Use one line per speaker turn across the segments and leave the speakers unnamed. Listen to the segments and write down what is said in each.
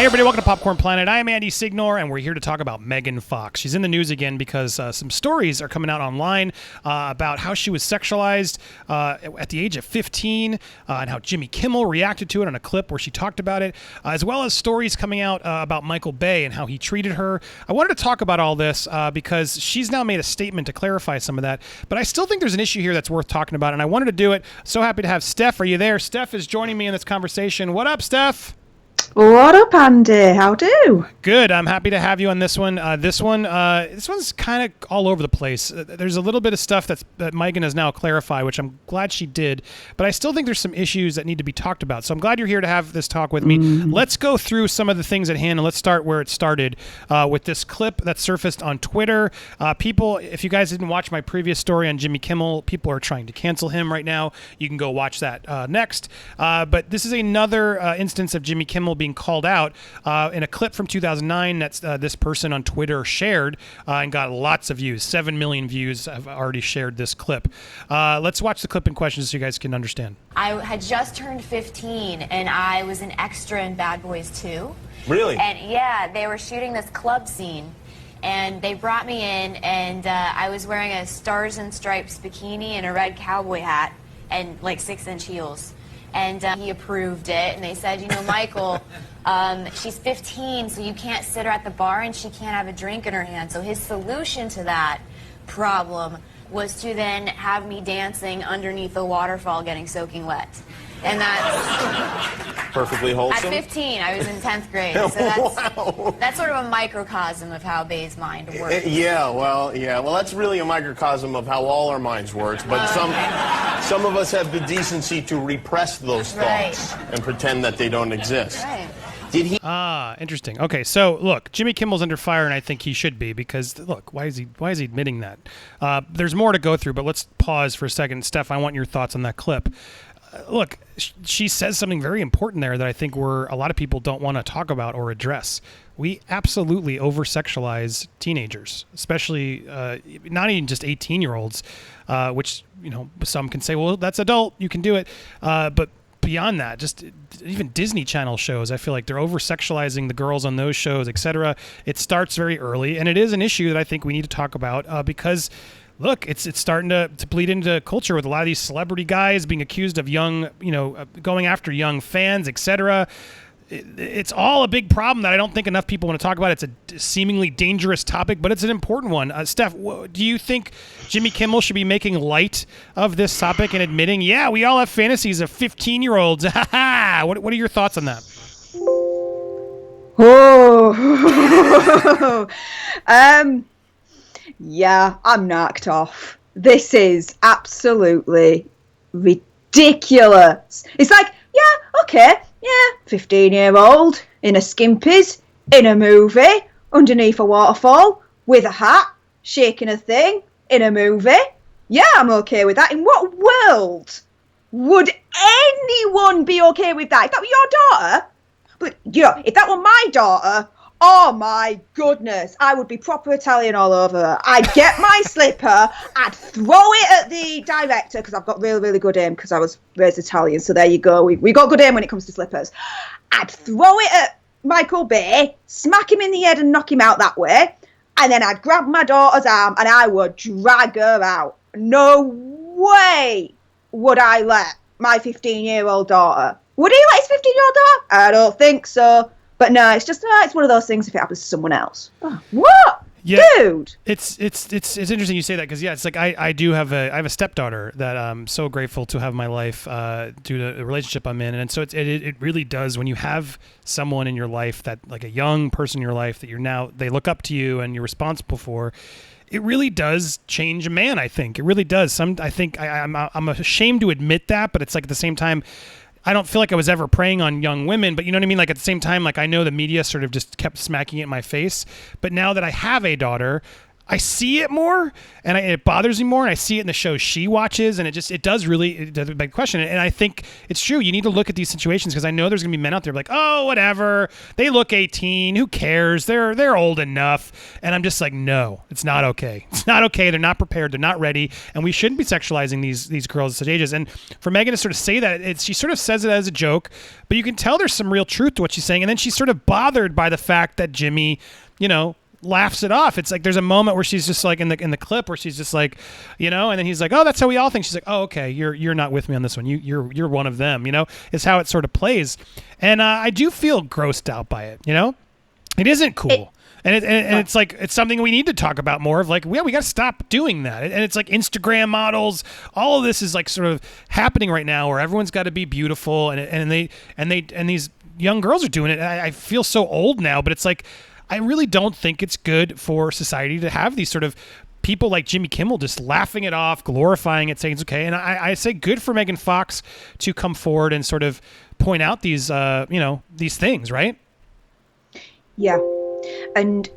Hey everybody, welcome to Popcorn Planet. I am Andy Signor, and we're here to talk about Megan Fox. She's in the news again because some stories are coming out online about how she was sexualized at the age of 15 and how Jimmy Kimmel reacted to it on a clip where she talked about it, as well as stories coming out about Michael Bay and how he treated her. I wanted to talk about all this because she's now made a statement to clarify some of that, but I still think there's an issue here that's worth talking about, and I wanted to do it. So happy to have Steph. Are you there? Steph is joining me in this conversation. What up, Steph?
What up, Andy? How do?
Good. I'm happy to have you on this one. This one's kind of all over the place. There's a little bit of stuff that Megan has now clarified, which I'm glad she did. But I still think there's some issues that need to be talked about. So I'm glad you're here to have this talk with me. Let's go through some of the things at hand, and let's start where it started with this clip that surfaced on Twitter. People, if you guys didn't watch my previous story on Jimmy Kimmel, people are trying to cancel him right now. You can go watch that next. But this is another instance of Jimmy Kimmel being called out in a clip from 2009 that this person on Twitter shared and got lots of views. 7 million views have already shared this clip. Let's watch the clip in question so you guys can understand.
I had just turned 15 and I was an extra in Bad Boys 2.
Really?
And yeah, they were shooting this club scene and they brought me in and I was wearing a Stars and Stripes bikini and a red cowboy hat and like 6-inch heels. And he approved it, and they said, you know, Michael, she's 15, so you can't sit her at the bar, and she can't have a drink in her hand. So his solution to that problem was to then have me dancing underneath a waterfall getting soaking wet. And that's...
Perfectly wholesome?
At 15, I was in 10th grade. So that's sort of a microcosm of how Bay's mind works.
Well, that's really a microcosm of how all our minds works. But some of us have the decency to repress those thoughts and pretend that they don't exist.
Right.
Did he?
Interesting. Okay, so look, Jimmy Kimmel's under fire, and I think he should be because look, why is he admitting that? There's more to go through, but let's pause for a second. Steph, I want your thoughts on that clip. Look, she says something very important there that I think a lot of people don't want to talk about or address. We absolutely over-sexualize teenagers, especially not even just 18-year-olds, which, you know, some can say, well, that's adult, you can do it. But beyond that, just even Disney Channel shows, I feel like they're over-sexualizing the girls on those shows, etc. It starts very early, and it is an issue that I think we need to talk about because... Look, it's starting to bleed into culture with a lot of these celebrity guys being accused of going after young fans, etc. It's all a big problem that I don't think enough people want to talk about. It's a seemingly dangerous topic, but it's an important one. Steph, do you think Jimmy Kimmel should be making light of this topic and admitting, yeah, we all have fantasies of 15-year-olds? What are your thoughts on that?
Oh, yeah, I'm knocked off. This is absolutely ridiculous. It's like, yeah, okay, yeah, 15-year-old in a skimpies, in a movie, underneath a waterfall, with a hat, shaking a thing, in a movie. Yeah, I'm okay with that. In what world would anyone be okay with that? If that were your daughter, but, you know, if that were my daughter... Oh my goodness, I would be proper Italian all over her. I'd get my slipper, I'd throw it at the director, because I've got really, really good aim, because I was raised Italian, so there you go. We got good aim when it comes to slippers. I'd throw it at Michael Bay, smack him in the head and knock him out that way, and then I'd grab my daughter's arm and I would drag her out. No way would I let my 15-year-old daughter. Would he let his 15-year-old daughter? I don't think so. But no, it's just it's one of those things if it happens to someone else. Oh, what? Yeah, dude.
It's interesting you say that because it's like I have a stepdaughter that I'm so grateful to have in my life due to the relationship I'm in, and so it really does when you have someone in your life that like a young person in your life that they look up to you and you're responsible for. It really does change a man. I think it really does. I'm ashamed to admit that, but it's like at the same time. I don't feel like I was ever preying on young women, but you know what I mean? Like at the same time, like I know the media sort of just kept smacking it in my face. But now that I have a daughter, I see it more, and it bothers me more, and I see it in the shows she watches, and it does beg question. And I think it's true. You need to look at these situations, because I know there's gonna be men out there like, oh, whatever, they look 18, who cares? They're old enough. And I'm just like, no, it's not okay. It's not okay. They're not prepared. They're not ready, and we shouldn't be sexualizing these girls at such ages. And for Megan to sort of say that, she sort of says it as a joke, but you can tell there's some real truth to what she's saying. And then she's sort of bothered by the fact that Jimmy, laughs it off. It's like there's a moment where she's just like in the clip where she's just like, and then he's like, oh, that's how we all think. She's like, oh, okay, you're not with me on this one. You're one of them. Is how it sort of plays. And I do feel grossed out by it. It isn't cool. And it's like, it's something we need to talk about more of, like, we got to stop doing that. And it's like Instagram models, all of this is like sort of happening right now where everyone's got to be beautiful, and these young girls are doing it. I feel so old now, but it's like, I really don't think it's good for society to have these sort of people like Jimmy Kimmel just laughing it off, glorifying it, saying it's okay. And I say good for Megan Fox to come forward and sort of point out these, these things, right?
Yeah. And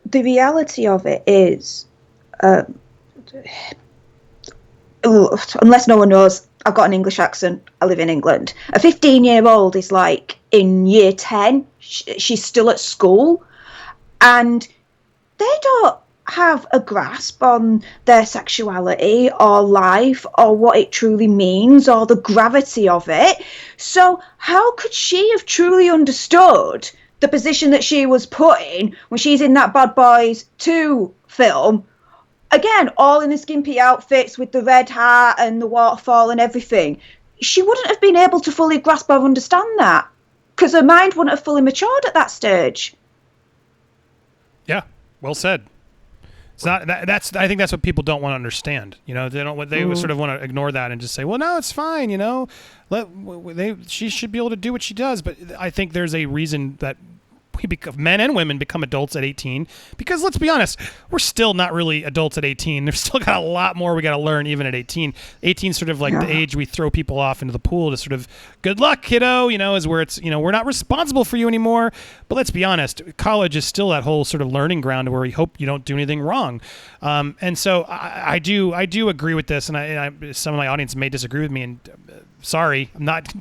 the reality of it is, unless no one knows, I've got an English accent. I live in England. A 15-year-old is like in year 10. She's still at school. And they don't have a grasp on their sexuality or life or what it truly means or the gravity of it. So how could she have truly understood the position that she was put in when she's in that Bad Boys 2 film? Again, all in the skimpy outfits with the red hat and the waterfall and everything. She wouldn't have been able to fully grasp or understand that because her mind wouldn't have fully matured at that stage.
Yeah, well said. It's not that's. I think that's what people don't want to understand. They don't. They sort of want to ignore that and just say, "Well, no, it's fine." She should be able to do what she does. But I think there's a reason that men and women become adults at 18, because let's be honest, we're still not really adults at 18. There's still got a lot more we got to learn even at 18. 18 sort of like the age we throw people off into the pool to sort of, good luck, kiddo, is where it's, we're not responsible for you anymore. But let's be honest, college is still that whole sort of learning ground where we hope you don't do anything wrong. And so I do agree with this, and I some of my audience may disagree with me, and sorry, I'm not.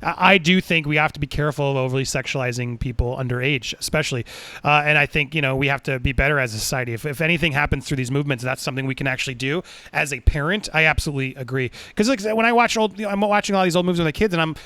I do think we have to be careful of overly sexualizing people underage, especially. And I think, we have to be better as a society. If anything happens through these movements, that's something we can actually do as a parent. I absolutely agree. Because when I watch I'm watching all these old movies with my kids, and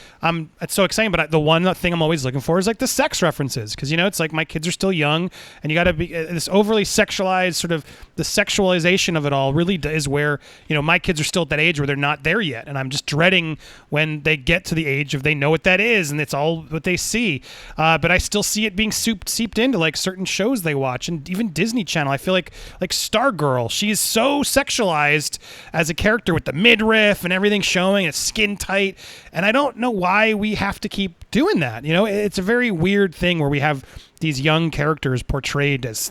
it's so exciting. But the one thing I'm always looking for is like the sex references, because it's like my kids are still young, and you got to be this overly sexualized sort of the sexualization of it all really is where my kids are still at that age where they're not there yet, and I'm just dreading when they get to the age of they know what that is and it's all what they see. But I still see it being seeped into like certain shows they watch, and even Disney Channel. I feel like Stargirl, she is so sexualized as a character with the midriff and everything showing, it's skin tight, and I don't know why we have to keep doing that. It's a very weird thing where we have these young characters portrayed as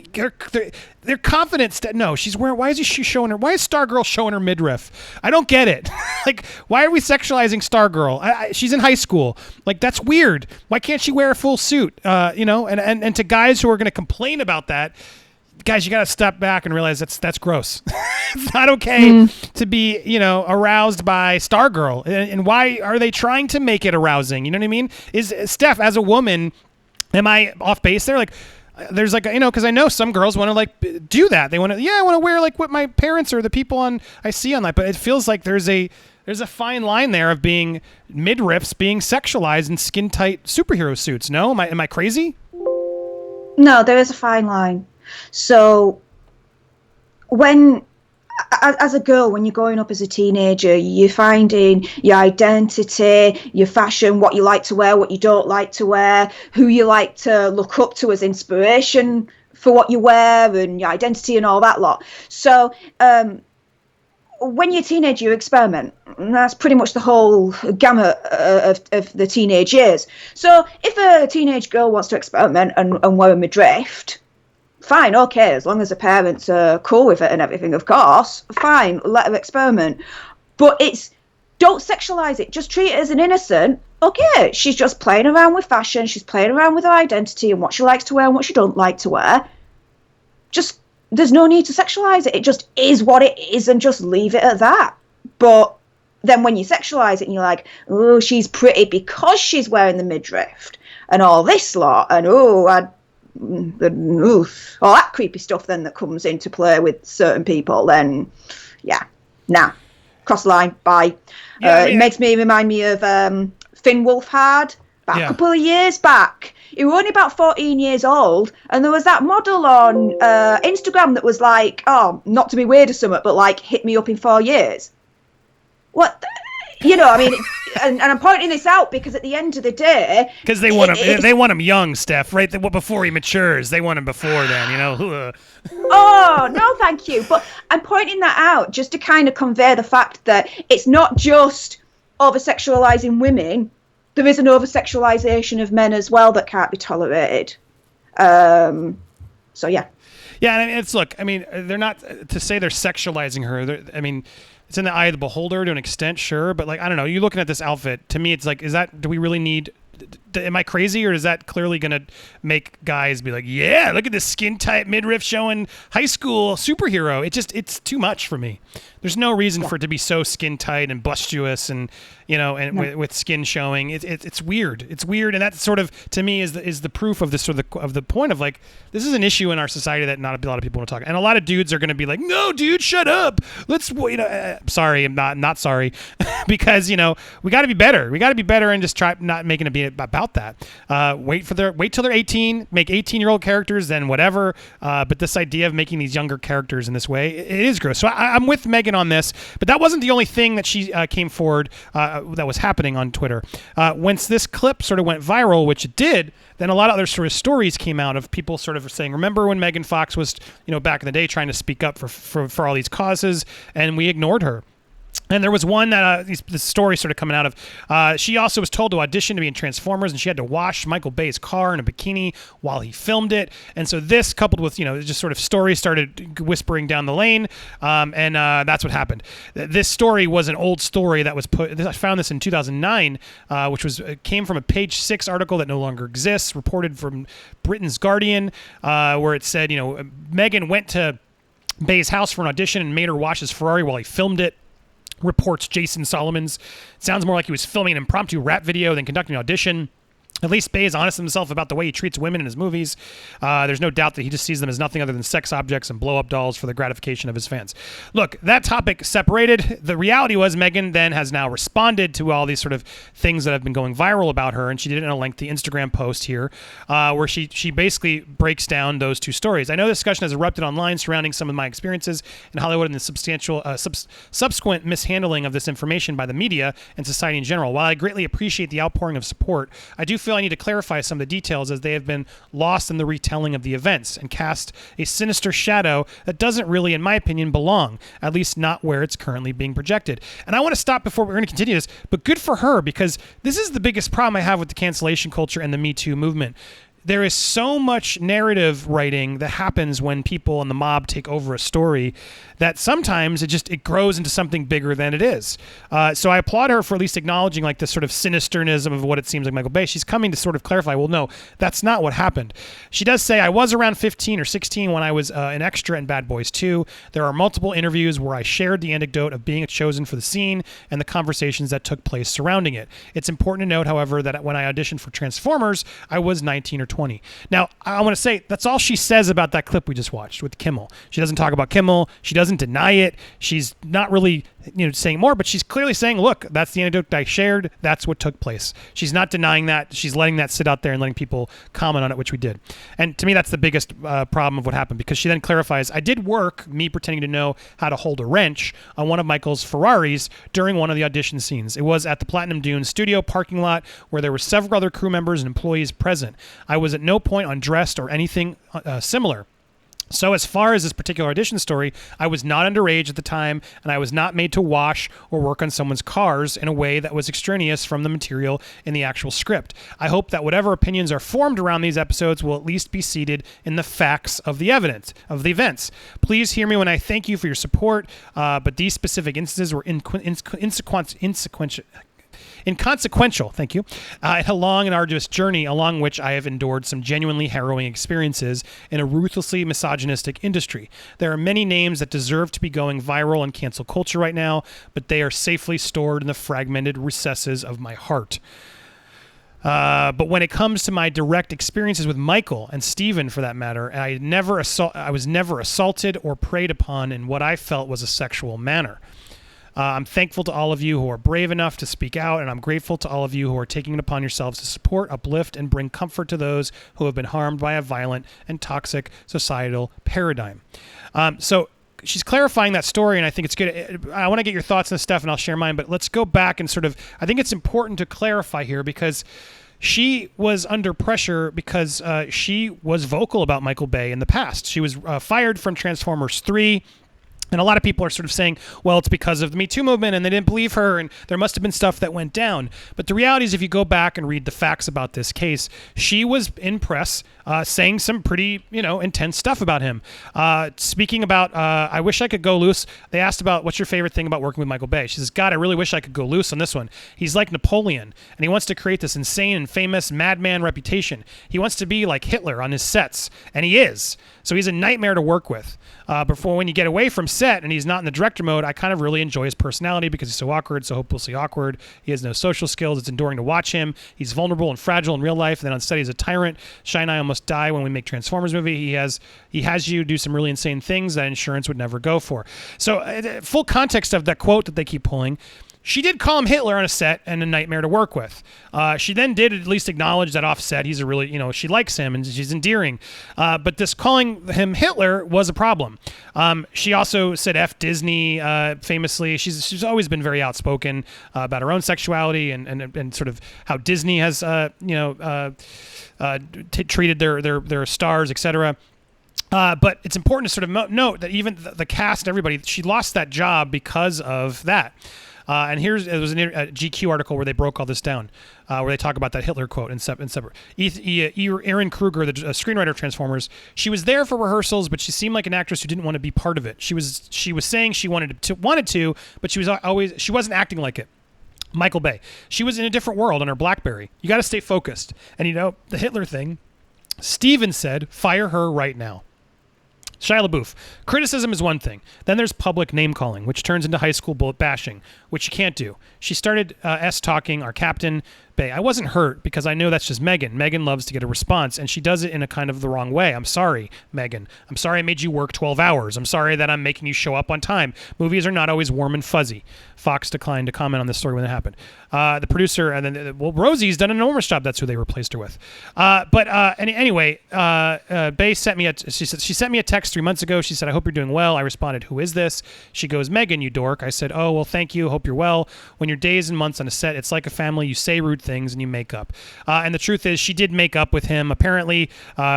they're confident. No, she's wearing. Why is she showing her? Why is Stargirl showing her midriff? I don't get it. Like, why are we sexualizing Stargirl? She's in high school. Like, that's weird. Why can't she wear a full suit? And to guys who are going to complain about that, guys, you got to step back and realize that's gross. It's not okay to be, aroused by Stargirl. And why are they trying to make it arousing? You know what I mean? Is Steph, as a woman, am I off base there? Like, there's like, because I know some girls want to like do that. They want to, I want to wear like what my parents or the people I see on that. But it feels like there's a fine line there of being midriffs being sexualized in skin tight superhero suits. No, am I crazy?
No, there is a fine line. So as a girl, when you're growing up as a teenager, you're finding your identity, your fashion, what you like to wear, what you don't like to wear, who you like to look up to as inspiration for what you wear, and your identity and all that lot. So when you're a teenager, you experiment. And that's pretty much the whole gamut of the teenage years. So if a teenage girl wants to experiment and wear a midriff, fine, okay, as long as the parents are cool with it and everything, of course, fine, let her experiment. But don't sexualize it. Just treat it as an innocent. Okay, she's just playing around with fashion. She's playing around with her identity and what she likes to wear and what she don't like to wear. Just there's no need to sexualize it. It just is what it is, and just leave it at that. But then when you sexualize it and you're like, oh, she's pretty because she's wearing the midriff and all this lot, and all that creepy stuff then that comes into play with certain people, then cross the line, bye. It makes me remind me of Finn Wolfhard a couple of years back. He was only about 14 years old, and there was that model on Instagram that was like, oh, not to be weird or something, but like, hit me up in 4 years. What? I mean, and I'm pointing this out because at the end of the day,
because they want him, they want him young, Steph, right? Before he matures, they want him before then,
Oh no, thank you. But I'm pointing that out just to kind of convey the fact that it's not just over-sexualizing women. There is an over-sexualization of men as well that can't be tolerated. So yeah.
Yeah, I mean, they're not to say they're sexualizing her. I mean, it's in the eye of the beholder to an extent, sure, but like, I don't know. You're looking at this outfit. To me, it's like, do we really need? Am I crazy, or is that clearly going to make guys be like, yeah, look at this skin tight midriff showing high school superhero? It's too much for me. There's no reason for it to be so skin tight and bustuous and with skin showing. It's weird. It's weird, and that sort of to me is the proof of this sort of the point of like, this is an issue in our society that not a lot of people want to talk. And a lot of dudes are going to be like, no, dude, shut up. Let's sorry, I'm not sorry, because we got to be better. We got to be better and just try not making it be about that. Wait till they're 18, make 18-year-old characters, then whatever. But this idea of making these younger characters in this way, it is gross. So I'm with Megan on this, but that wasn't the only thing that she came forward that was happening on Twitter. Once this clip sort of went viral, which it did, then a lot of other sort of stories came out of people sort of saying, remember when Megan Fox was, back in the day trying to speak up for all these causes, and we ignored her. And there was one that this story started coming out of. She also was told to audition to be in Transformers, and she had to wash Michael Bay's car in a bikini while he filmed it. And so this, coupled with just sort of stories, started whispering down the lane, and that's what happened. This story was an old story that was put. I found this in 2009, which came from a Page 6 article that no longer exists, reported from Britain's Guardian, where it said, Megan went to Bay's house for an audition and made her wash his Ferrari while he filmed it. Reports Jason Solomons. It sounds more like he was filming an impromptu rap video than conducting an audition. At least Bay is honest with himself about the way he treats women in his movies. There's no doubt that he just sees them as nothing other than sex objects and blow-up dolls for the gratification of his fans. Look, that topic separated. The reality was Megan then has now responded to all these sort of things that have been going viral about her, and she did it in a lengthy Instagram post here where she basically breaks down those two stories. I know discussion has erupted online surrounding some of my experiences in Hollywood and the substantial subsequent mishandling of this information by the media and society in general. While I greatly appreciate the outpouring of support, I do feel I need to clarify some of the details as they have been lost in the retelling of the events and cast a sinister shadow that doesn't really, in my opinion, belong, at least not where it's currently being projected. And I want to stop before we're going to continue this, but good for her, because this is the biggest problem I have with the cancellation culture and the Me Too movement. There is so much narrative writing that happens when people in the mob take over a story that sometimes it grows into something bigger than it is. So I applaud her for at least acknowledging like this sort of sinisternism of what it seems like Michael Bay. She's coming to sort of clarify, well, no, that's not what happened. She does say, I was around 15 or 16 when I was an extra in Bad Boys 2. There are multiple interviews where I shared the anecdote of being chosen for the scene and the conversations that took place surrounding it. It's important to note, however, that when I auditioned for Transformers, I was 19 or 20. Now, I want to say that's all she says about that clip we just watched with Kimmel. She doesn't talk about Kimmel. She doesn't deny it. She's not really saying more, but she's clearly saying, look, that's the anecdote I shared. That's what took place. She's not denying that. She's letting that sit out there and letting people comment on it, which we did. And to me, that's the biggest problem of what happened, because she then clarifies, I did work, me pretending to know how to hold a wrench on one of Michael's Ferraris during one of the audition scenes. It was at the Platinum Dunes studio parking lot where there were several other crew members and employees present. I was at no point undressed or anything similar. So as far as this particular audition story, I was not underage at the time, and I was not made to wash or work on someone's cars in a way that was extraneous from the material in the actual script. I hope that whatever opinions are formed around these episodes will at least be seated in the facts of the evidence of the events. Please hear me when I thank you for your support, but these specific instances were inconsequential. Inconsequential, thank you, a long and arduous journey along which I have endured some genuinely harrowing experiences in a ruthlessly misogynistic industry. There are many names that deserve to be going viral in cancel culture right now, but they are safely stored in the fragmented recesses of my heart. But when it comes to my direct experiences with Michael and Stephen, for that matter, I was never assaulted or preyed upon in what I felt was a sexual manner. I'm thankful to all of you who are brave enough to speak out, and I'm grateful to all of you who are taking it upon yourselves to support, uplift, and bring comfort to those who have been harmed by a violent and toxic societal paradigm. So she's clarifying that story, and I think it's good. I want to get your thoughts on this stuff, and I'll share mine, but let's go back and sort of, I think it's important to clarify here because she was under pressure because she was vocal about Michael Bay in the past. She was fired from Transformers 3. And a lot of people are sort of saying, well, it's because of the Me Too movement and they didn't believe her and there must have been stuff that went down. But the reality is if you go back and read the facts about this case, she was in press saying some pretty, intense stuff about him. Speaking about, I wish I could go loose. They asked about, what's your favorite thing about working with Michael Bay? She says, God, I really wish I could go loose on this one. He's like Napoleon and he wants to create this insane and famous madman reputation. He wants to be like Hitler on his sets, and he is. So he's a nightmare to work with. Before when you get away from set and he's not in the director mode, I kind of really enjoy his personality because he's so awkward, so hopelessly awkward. He has no social skills. It's enduring to watch him. He's vulnerable and fragile in real life. And then on set, he's a tyrant. Shai and I almost die when we make Transformers movie. He has you do some really insane things that insurance would never go for. So full context of that quote that they keep pulling. She did call him Hitler on a set and a nightmare to work with. She then did at least acknowledge that off set he's a really, she likes him and she's endearing. But this calling him Hitler was a problem. She also said F Disney famously. She's always been very outspoken about her own sexuality and sort of how Disney has, treated their stars, etc. But it's important to sort of note that even the cast and everybody, she lost that job because of that. And there was a GQ article where they broke all this down, where they talk about that Hitler quote in separate. Erin Kruger, the screenwriter of Transformers, she was there for rehearsals, but she seemed like an actress who didn't want to be part of it. She was saying she wanted to, but she wasn't acting like it. Michael Bay, she was in a different world on her BlackBerry. You got to stay focused. And the Hitler thing, Steven said, fire her right now. Shia LaBeouf. Criticism is one thing. Then there's public name-calling, which turns into high school bullet bashing, which you can't do. She started S-talking our captain, Bay. I wasn't hurt because I know that's just Megan. Megan loves to get a response, and she does it in a kind of the wrong way. I'm sorry, Megan. I'm sorry I made you work 12 hours. I'm sorry that I'm making you show up on time. Movies are not always warm and fuzzy. Fox declined to comment on this story when it happened. The producer, and then, Rosie's done an enormous job. That's who they replaced her with. Anyway, Bay sent me she sent me a text 3 months ago. She said, I hope you're doing well. I responded, who is this? She goes, Megan, you dork. I said, oh, well, thank you. Hope you're well. When you're days and months on a set, it's like a family. You say rude things and you make up. And the truth is, she did make up with him. Apparently,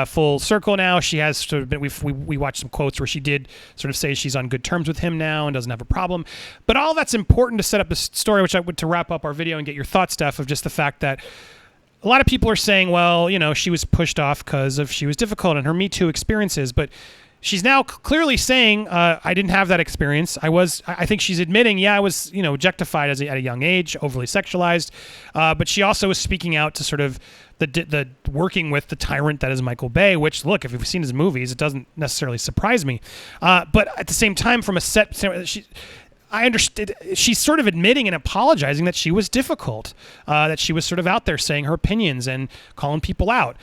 full circle now. She has sort of been, we watched some quotes where she did sort of say she's on good terms with him now and doesn't have a problem. But all that's important to set up the story, which I would to wrap up our video and get your thoughts, Steph, of just the fact that a lot of people are saying, well, she was pushed off because she was difficult in her Me Too experiences, but she's now clearly saying, I didn't have that experience. I think she's admitting, I was, objectified at a young age, overly sexualized. But she also is speaking out to sort of the working with the tyrant that is Michael Bay, which, look, if you've seen his movies, it doesn't necessarily surprise me. But at the same time, from a set, I understood she's sort of admitting and apologizing that she was difficult, that she was sort of out there saying her opinions and calling people out.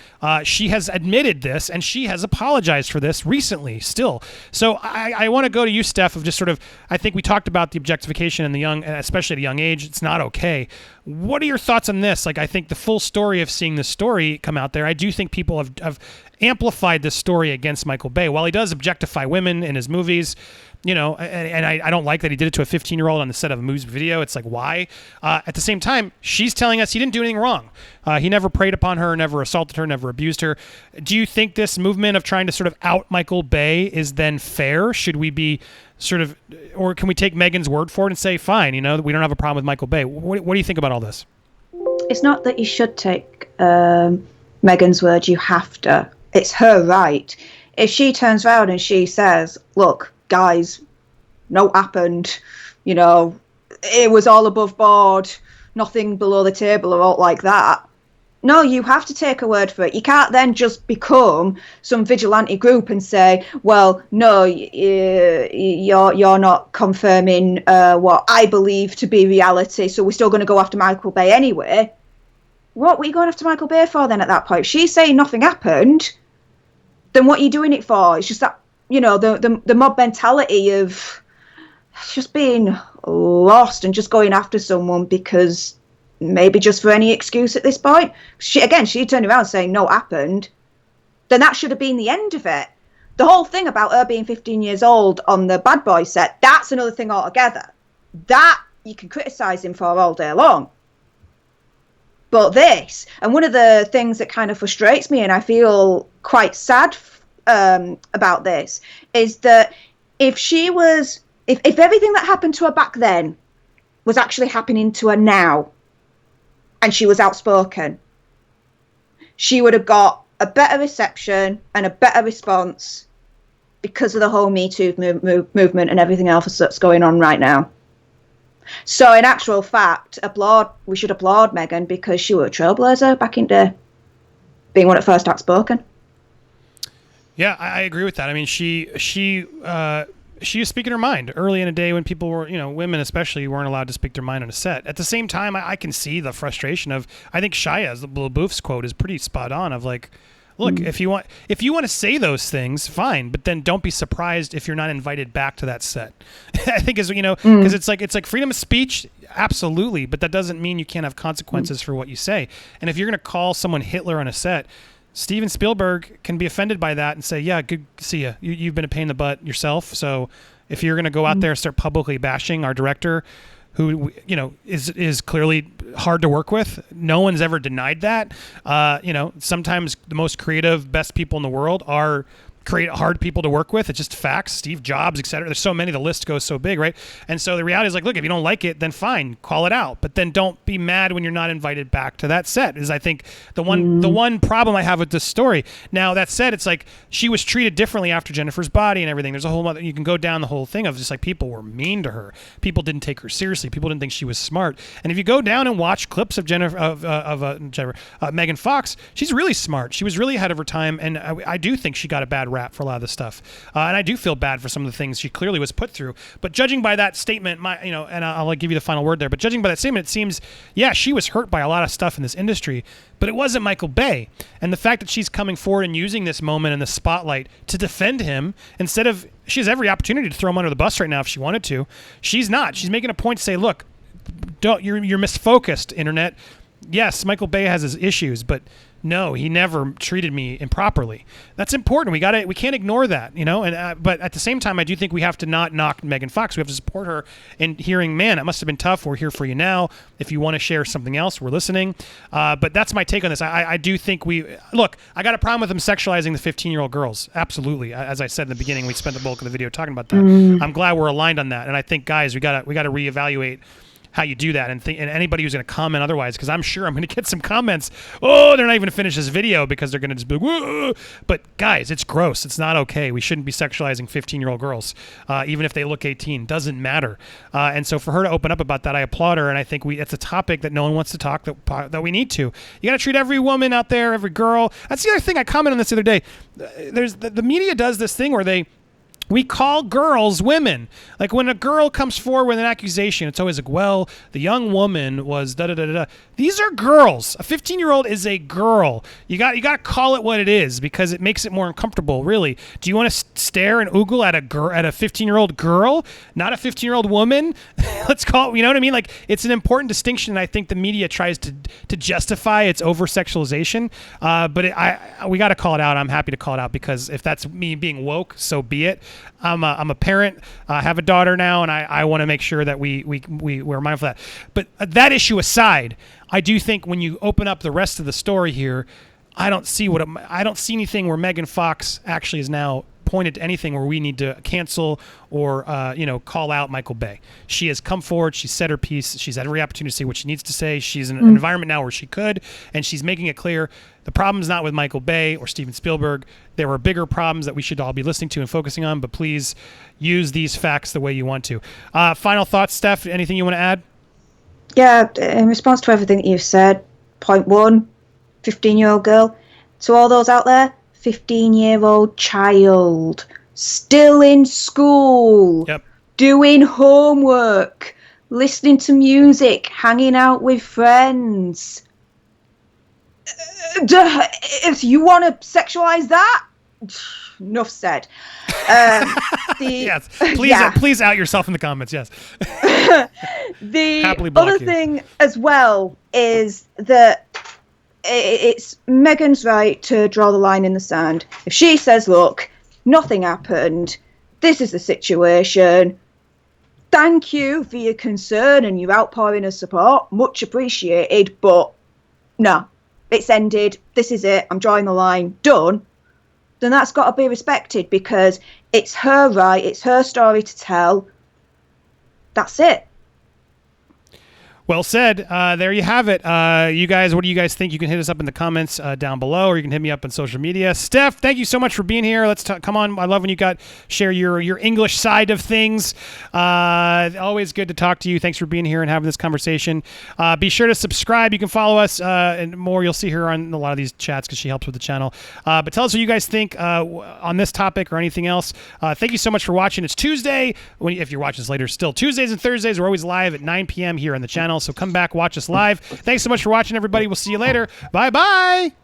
She has admitted this and she has apologized for this recently still. So I want to go to you, Steph, of just sort of, I think we talked about the objectification in the young, especially at a young age. It's not okay. What are your thoughts on this? Like, I think the full story of seeing this story come out there, I do think people have amplified this story against Michael Bay. While he does objectify women in his movies, and I don't like that he did it to a 15-year-old on the set of a music video. It's like, why? At the same time, she's telling us he didn't do anything wrong. He never preyed upon her, never assaulted her, never abused her. Do you think this movement of trying to sort of out Michael Bay is then fair? Should we be sort of, or can we take Megan's word for it and say, fine, we don't have a problem with Michael Bay? What do you think about all this?
It's not that you should take Megan's word. You have to. It's her right. If she turns around and she says, look, guys, no happened, it was all above board, nothing below the table or alt like that. No, you have to take a word for it. You can't then just become some vigilante group and say, well, no, you're not confirming what I believe to be reality, so we're still going to go after Michael Bay anyway. What were you going after Michael Bay for then at that point? If she's saying nothing happened, then what are you doing it for? It's just that, the mob mentality of just being lost and just going after someone because... maybe just for any excuse at this point. She turned around saying no, it happened. Then that should have been the end of it. The whole thing about her being 15 years old on the Bad Boy set, that's another thing altogether. That you can criticise him for all day long. But this, and one of the things that kind of frustrates me, and I feel quite sad about this, is that if everything that happened to her back then was actually happening to her now, and she was outspoken, she would have got a better reception and a better response because of the whole Me Too movement and everything else that's going on right now. So in actual fact, we should applaud Meghan because she was a trailblazer back in the day, being one at first outspoken.
Yeah, I agree with that. I mean, she was speaking her mind early in a day when people were, women especially, weren't allowed to speak their mind on a set. At the same time, I can see the frustration of, I think Shia's, the LaBeouf's quote is pretty spot on of like, look, if you want to say those things, fine, but then don't be surprised if you're not invited back to that set. I think because it's like freedom of speech, absolutely, but that doesn't mean you can't have consequences for what you say. And if you're going to call someone Hitler on a set, Steven Spielberg can be offended by that and say, yeah, good to see you. You've been a pain in the butt yourself. So if you're going to go out there and start publicly bashing our director, who, is clearly hard to work with, no one's ever denied that. Sometimes the most creative, best people in the world are hard people to work with. It's just facts. Steve Jobs, etc. There's so many. The list goes so big, right? And so the reality is like, look, if you don't like it, then fine, call it out. But then don't be mad when you're not invited back to that set. Is I think the one problem I have with this story. Now that said, it's like she was treated differently after Jennifer's Body and everything. There's a whole other. You can go down the whole thing of just like people were mean to her. People didn't take her seriously. People didn't think she was smart. And if you go down and watch clips of Megan Fox, she's really smart. She was really ahead of her time, and I do think she got a bad rap for a lot of this stuff. And I do feel bad for some of the things she clearly was put through. But judging by that statement, and I'll give you the final word there, but judging by that statement, it seems, yeah, she was hurt by a lot of stuff in this industry, but it wasn't Michael Bay. And the fact that she's coming forward and using this moment in the spotlight to defend him, instead of, she has every opportunity to throw him under the bus right now if she wanted to. She's not. She's making a point to say, look, you're misfocused, internet. Yes, Michael Bay has his issues, but no, he never treated me improperly. That's important. We can't ignore that, And but at the same time, I do think we have to not knock Megan Fox. We have to support her in hearing, man, it must have been tough. We're here for you now. If you want to share something else, we're listening. But that's my take on this. I do think I got a problem with them sexualizing the 15-year-old girls. Absolutely. As I said in the beginning, we spent the bulk of the video talking about that. I'm glad we're aligned on that. And I think, guys, we got to reevaluate how you do that, and anybody who's going to comment otherwise, because I'm sure I'm going to get some comments, they're not even going to finish this video because they're going to just be, whoa. But guys, it's gross. It's not okay. We shouldn't be sexualizing 15-year-old girls, even if they look 18. Doesn't matter. And so for her to open up about that, I applaud her, and I think it's a topic that no one wants to talk that we need to. You got to treat every woman out there, every girl. That's the other thing. I commented on this the other day. There's the media does this thing where we call girls women. Like when a girl comes forward with an accusation, it's always like, well, the young woman was da-da-da-da-da. These are girls. A 15-year-old is a girl. You got to call it what it is because it makes it more uncomfortable, really. Do you want to stare and oogle at a 15-year-old girl, not a 15-year-old woman? Let's call it, you know what I mean? Like, it's an important distinction, and I think the media tries to justify its over-sexualization. But we got to call it out. I'm happy to call it out because if that's me being woke, so be it. I'm a parent. I have a daughter now, and I want to make sure that we're mindful of that. But that issue aside, I do think when you open up the rest of the story here, I don't see anything where Megan Fox actually is now pointed to anything where we need to cancel or call out Michael Bay. She has come forward. She's said her piece. She's had every opportunity to say what she needs to say. She's in an environment now where she could, and she's making it clear the problem's not with Michael Bay or Steven Spielberg. There were bigger problems that we should all be listening to and focusing on, but please use these facts the way you want to. Final thoughts, Steph? Anything you want to add?
Yeah, in response to everything that you've said, point one, 15-year-old girl. To all those out there, 15-year-old child, still in school,
Yep.
doing homework, listening to music, hanging out with friends. If you want to sexualize that, enough said.
Yes. Please out yourself in the comments. Yes.
The
Happily block
other
you.
thing as well is that it's Megan's right to draw the line in the sand. If she says, look, nothing happened, this is the situation, thank you for your concern and your outpouring of support, much appreciated, but no, it's ended, this is it, I'm drawing the line, done, then that's got to be respected because it's her right, it's her story to tell. That's it.
Well said. There you have it. You guys, what do you guys think? You can hit us up in the comments down below, or you can hit me up on social media. Steph, thank you so much for being here. Let's come on. I love when you share your English side of things. Always good to talk to you. Thanks for being here and having this conversation. Be sure to subscribe. You can follow us and more. You'll see her on a lot of these chats because she helps with the channel. But tell us what you guys think on this topic or anything else. Thank you so much for watching. It's Tuesday. If you're watching this later, still Tuesdays and Thursdays. We're always live at 9 p.m. here on the channel. So come back, watch us live. Thanks so much for watching, everybody. We'll see you later. Bye-bye.